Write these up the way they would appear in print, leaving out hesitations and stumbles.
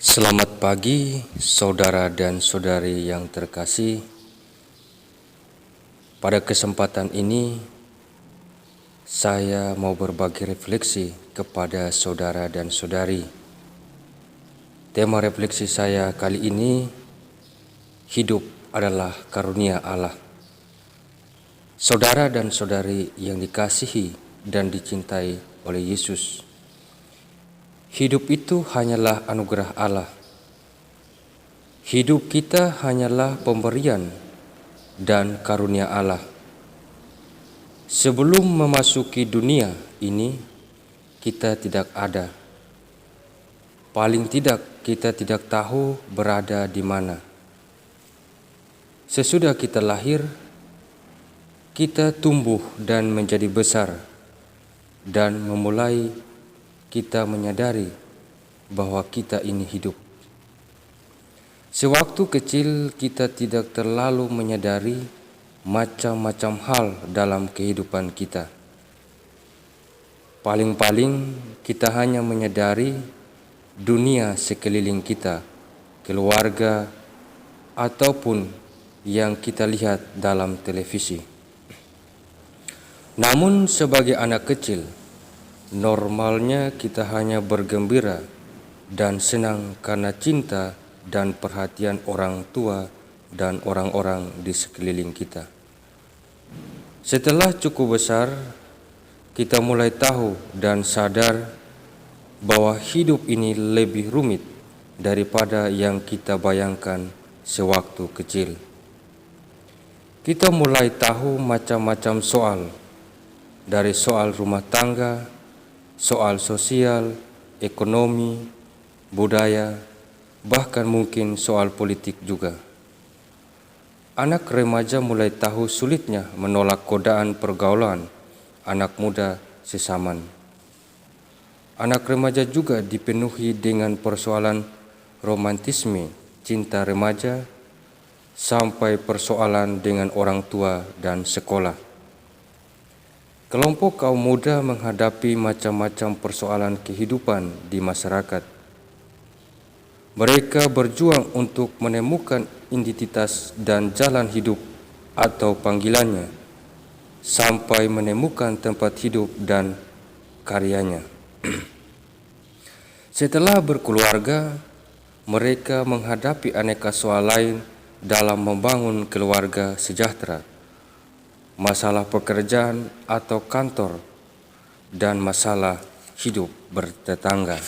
Selamat pagi, saudara dan saudari yang terkasih. Pada kesempatan ini, saya mau berbagi refleksi kepada saudara dan saudari. Tema refleksi saya kali ini, hidup adalah karunia Allah. Saudara dan saudari yang dikasihi dan dicintai oleh Yesus, hidup itu hanyalah anugerah Allah. Hidup kita hanyalah pemberian dan karunia Allah. Sebelum memasuki dunia ini, kita tidak ada. Paling tidak, kita tidak tahu berada di mana. Sesudah kita lahir, kita tumbuh dan menjadi besar, dan memulai kita menyadari bahwa kita ini hidup. Sewaktu kecil kita tidak terlalu menyadari macam-macam hal dalam kehidupan kita. Paling-paling kita hanya menyadari dunia sekeliling kita, keluarga, ataupun yang kita lihat dalam televisi. Namun sebagai anak kecil, normalnya kita hanya bergembira dan senang karena cinta dan perhatian orang tua dan orang-orang di sekeliling kita. Setelah cukup besar, kita mulai tahu dan sadar bahwa hidup ini lebih rumit daripada yang kita bayangkan sewaktu kecil. Kita mulai tahu macam-macam soal, dari soal rumah tangga, soal sosial, ekonomi, budaya, bahkan mungkin soal politik juga. Anak remaja mulai tahu sulitnya menolak godaan pergaulan anak muda sesaman. Anak remaja juga dipenuhi dengan persoalan romantisme, cinta remaja, sampai persoalan dengan orang tua dan sekolah. Kelompok kaum muda menghadapi macam-macam persoalan kehidupan di masyarakat. Mereka berjuang untuk menemukan identitas dan jalan hidup atau panggilannya, sampai menemukan tempat hidup dan karyanya. Setelah berkeluarga, mereka menghadapi aneka soal lain dalam membangun keluarga sejahtera, masalah pekerjaan atau kantor, dan masalah hidup bertetangga.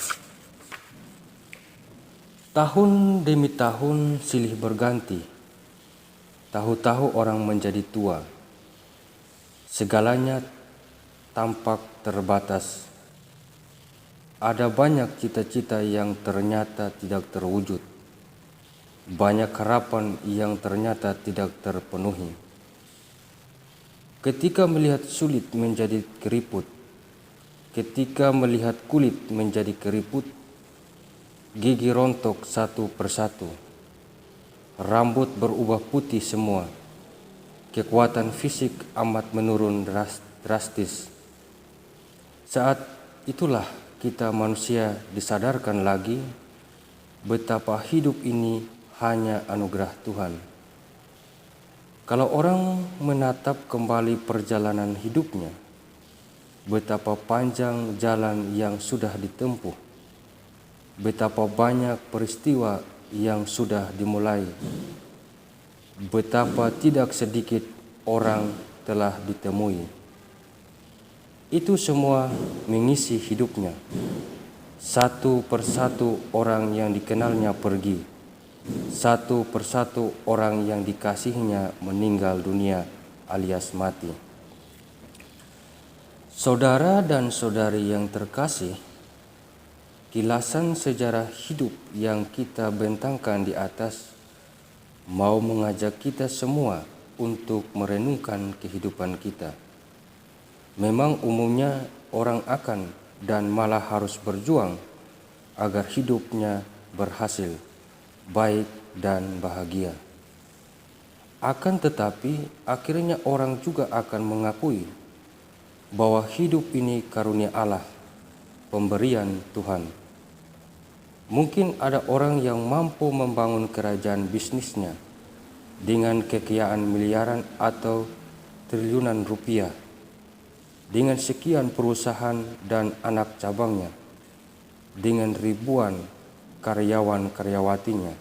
Tahun demi tahun silih berganti, tahu-tahu orang menjadi tua. Segalanya tampak terbatas. Ada banyak cita-cita yang ternyata tidak terwujud. Banyak harapan yang ternyata tidak terpenuhi. Ketika melihat sulit menjadi keriput, ketika melihat kulit menjadi keriput, gigi rontok satu persatu, rambut berubah putih semua, kekuatan fisik amat menurun drastis. Saat itulah kita manusia disadarkan lagi betapa hidup ini hanya anugerah Tuhan. Kalau orang menatap kembali perjalanan hidupnya, betapa panjang jalan yang sudah ditempuh, betapa banyak peristiwa yang sudah dimulai, betapa tidak sedikit orang telah ditemui. Itu semua mengisi hidupnya. Satu persatu orang yang dikenalnya pergi. Satu persatu orang yang dikasihinya meninggal dunia alias mati. Saudara dan saudari yang terkasih, kilasan sejarah hidup yang kita bentangkan di atas mau mengajak kita semua untuk merenungkan kehidupan kita. Memang umumnya orang akan dan malah harus berjuang agar hidupnya berhasil, baik dan bahagia. Akan tetapi akhirnya orang juga akan mengakui bahwa hidup ini karunia Allah, pemberian Tuhan. Mungkin ada orang yang mampu membangun kerajaan bisnisnya dengan kekayaan miliaran atau triliunan rupiah, dengan sekian perusahaan dan anak cabangnya, dengan ribuan karyawan-karyawatinya.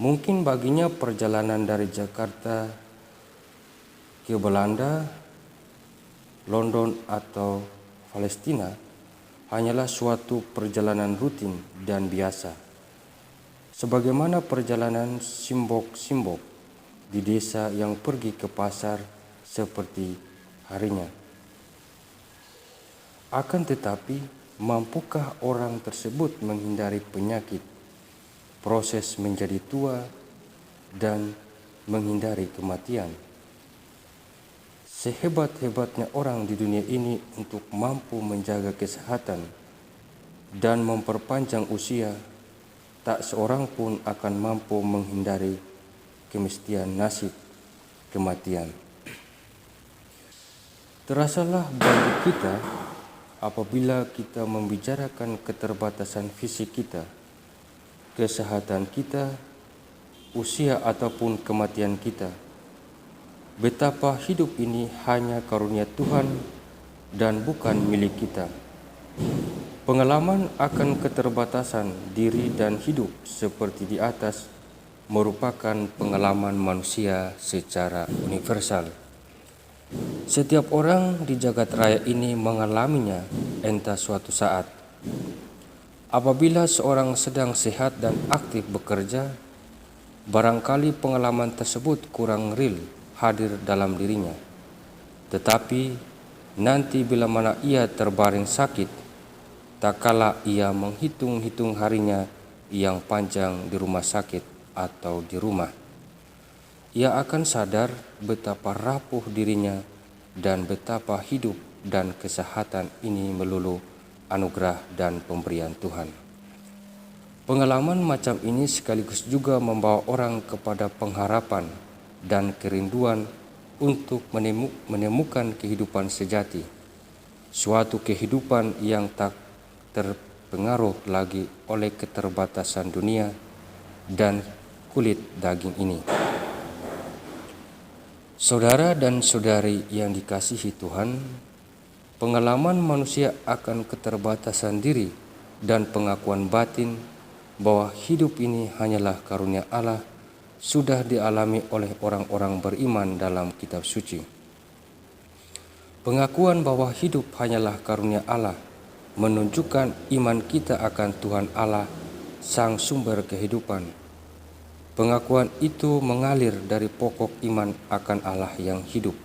Mungkin baginya perjalanan dari Jakarta ke Belanda, London atau Palestina hanyalah suatu perjalanan rutin dan biasa, sebagaimana perjalanan simbok-simbok di desa yang pergi ke pasar seperti harinya. Akan tetapi, mampukah orang tersebut menghindari penyakit, proses menjadi tua, dan menghindari kematian? Sehebat-hebatnya orang di dunia ini untuk mampu menjaga kesehatan dan memperpanjang usia, tak seorang pun akan mampu menghindari kemestian nasib kematian. Terasalah bagi kita apabila kita membicarakan keterbatasan fisik kita, kesehatan kita, usia ataupun kematian kita, betapa hidup ini hanya karunia Tuhan dan bukan milik kita. Pengalaman akan keterbatasan diri dan hidup seperti di atas merupakan pengalaman manusia secara universal. Setiap orang di jagat raya ini mengalaminya entah suatu saat. Apabila seorang sedang sehat dan aktif bekerja, barangkali pengalaman tersebut kurang real hadir dalam dirinya. Tetapi nanti bila mana ia terbaring sakit, tak kala ia menghitung-hitung harinya yang panjang di rumah sakit atau di rumah, ia akan sadar betapa rapuh dirinya dan betapa hidup dan kesehatan ini melulu anugerah dan pemberian Tuhan. Pengalaman macam ini sekaligus juga membawa orang kepada pengharapan dan kerinduan untuk menemukan kehidupan sejati, suatu kehidupan yang tak terpengaruh lagi oleh keterbatasan dunia dan kulit daging ini. Saudara dan saudari yang dikasihi Tuhan, pengalaman manusia akan keterbatasan diri dan pengakuan batin bahwa hidup ini hanyalah karunia Allah sudah dialami oleh orang-orang beriman dalam kitab suci. Pengakuan bahwa hidup hanyalah karunia Allah menunjukkan iman kita akan Tuhan Allah, Sang Sumber kehidupan. Pengakuan itu mengalir dari pokok iman akan Allah yang hidup,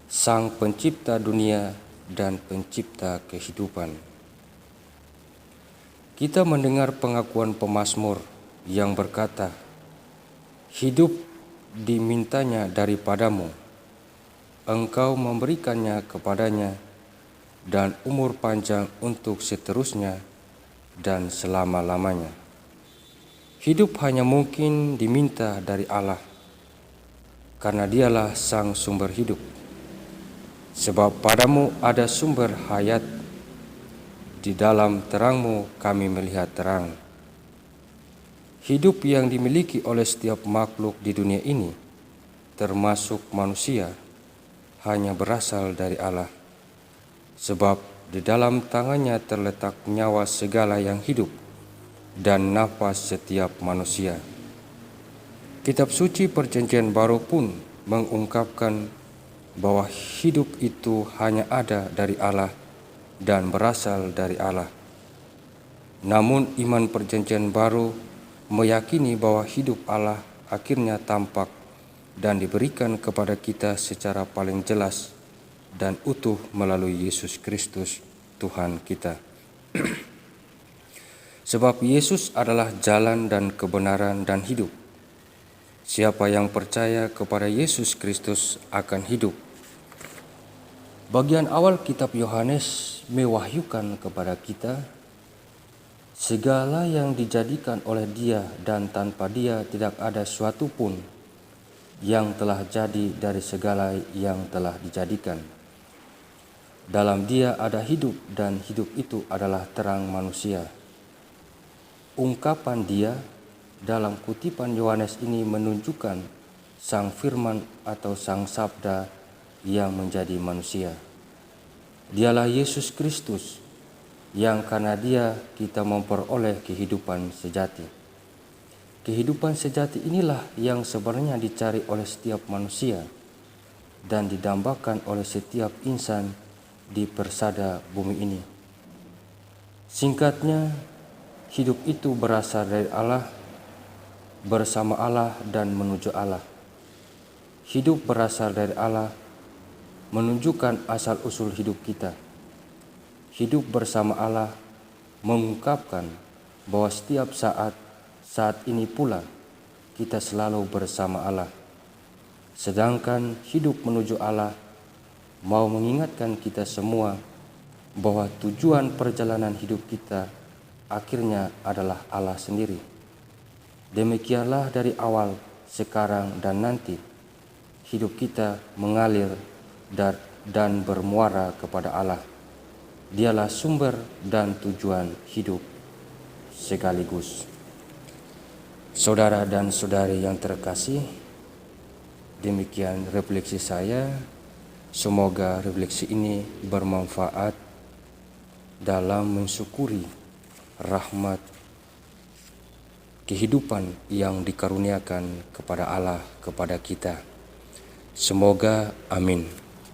Sang Pencipta dunia dan Pencipta kehidupan. Kita mendengar pengakuan pemazmur yang berkata, "Hidup dimintanya daripadamu, Engkau memberikannya kepadanya, dan umur panjang untuk seterusnya dan selama-lamanya." Hidup hanya mungkin diminta dari Allah, karena Dialah Sang Sumber hidup. Sebab padamu ada sumber hayat, di dalam terangmu kami melihat terang. Hidup yang dimiliki oleh setiap makhluk di dunia ini, termasuk manusia, hanya berasal dari Allah. Sebab di dalam tangannya terletak nyawa segala yang hidup dan nafas setiap manusia. Kitab suci Perjanjian Baru pun mengungkapkan bahwa hidup itu hanya ada dari Allah dan berasal dari Allah. Namun iman Perjanjian Baru meyakini bahwa hidup Allah akhirnya tampak dan diberikan kepada kita secara paling jelas dan utuh melalui Yesus Kristus, Tuhan kita. Sebab Yesus adalah jalan dan kebenaran dan hidup. Siapa yang percaya kepada Yesus Kristus akan hidup. Bagian awal kitab Yohanes mewahyukan kepada kita, segala yang dijadikan oleh Dia dan tanpa Dia tidak ada suatu pun yang telah jadi dari segala yang telah dijadikan. Dalam Dia ada hidup dan hidup itu adalah terang manusia. Ungkapan dia dalam kutipan Yohanes ini menunjukkan Sang Firman atau Sang Sabda yang menjadi manusia. Dialah Yesus Kristus yang karena dia kita memperoleh kehidupan sejati. Kehidupan sejati inilah yang sebenarnya dicari oleh setiap manusia dan didambakan oleh setiap insan di persada bumi ini. Singkatnya, hidup itu berasal dari Allah, bersama Allah dan menuju Allah. Hidup berasal dari Allah menunjukkan asal-usul hidup kita. Hidup bersama Allah mengungkapkan bahwa setiap saat ini pula kita selalu bersama Allah. Sedangkan hidup menuju Allah mau mengingatkan kita semua bahwa tujuan perjalanan hidup kita akhirnya adalah Allah sendiri. Demikianlah dari awal, sekarang, dan nanti hidup kita mengalir dan bermuara kepada Allah. Dialah sumber dan tujuan hidup sekaligus. Saudara dan saudari yang terkasih, demikian refleksi saya. Semoga refleksi ini bermanfaat dalam mensyukuri rahmat kehidupan yang dikaruniakan kepada Allah kepada kita. Semoga amin.